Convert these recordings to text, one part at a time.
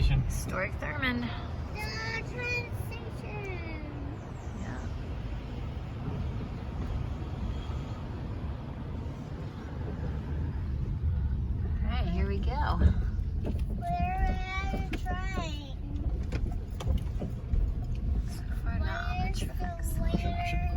station. Historic Thurman. The train station. Yeah. Alright, here we go. We're at a train. So far not on the tracks. Where's the train?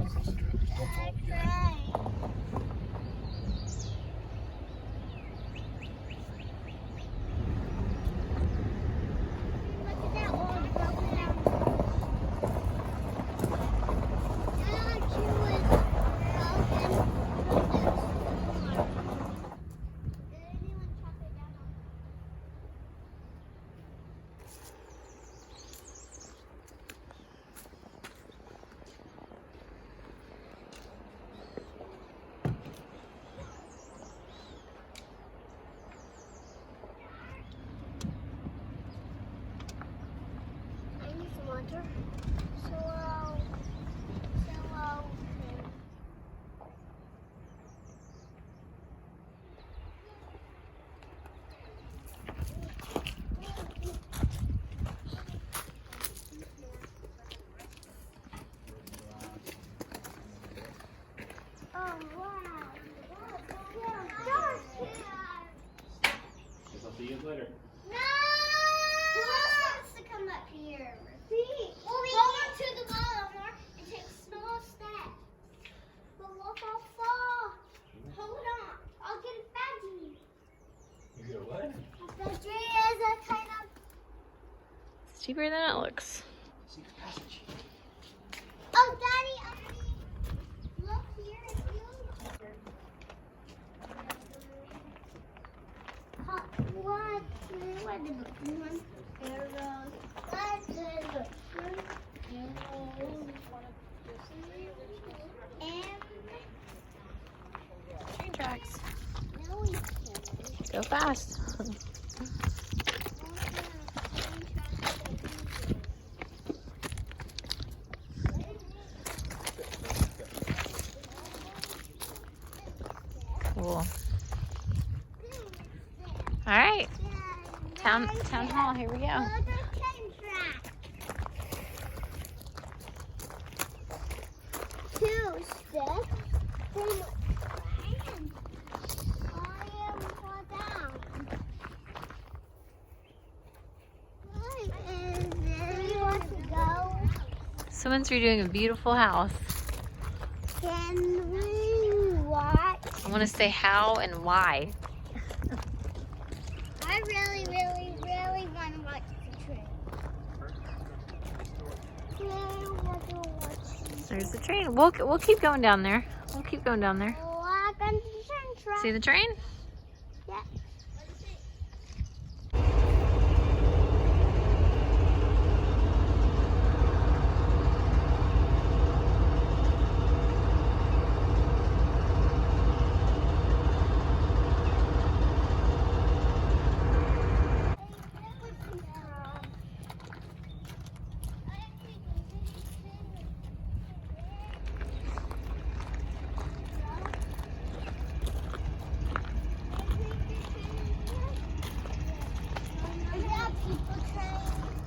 Look at that old broken down. That actually was broken from the storm. Did anyone chop it down? I need some water. Slow. Slow. Oh, wow. Guess I'll see you later. No! Who else wants to come up here? See? Well, we go up to the bottom more and take small steps. But look how far. Hold on. I'll get a baggie. You get what? The tree is a kind of... It's cheaper than it looks. See the passage. Oh, Daddy, look here. It's you. What? What is it? One arrow. What is it? And Train tracks. no, we can't. Go fast. Cool. Alright. Town hall, here we go. Oh, the train track. 2 steps from the train. I am fall down. Where do you want to go? Someone's redoing a beautiful house. Can we watch? I want to say how and why. I really, really, really want to watch the train. I want to watch. There's the train. We'll keep going down there. We'll keep going down there. Walk on the train track. See the train? Yeah.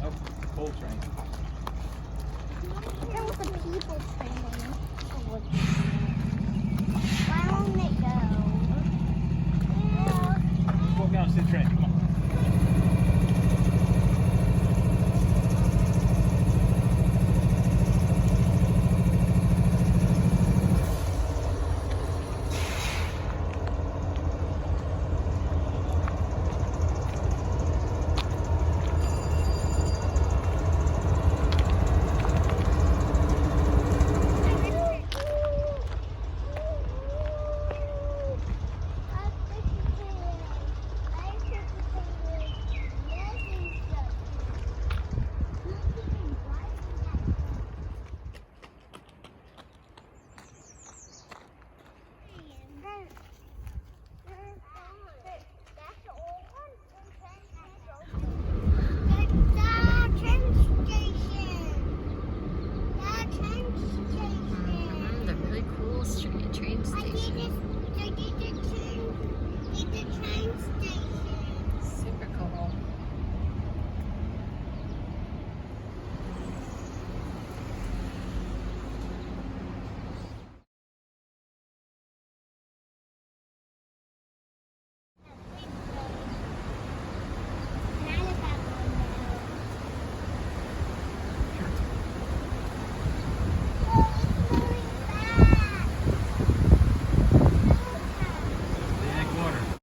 Oh, coal train. There was a people train on it.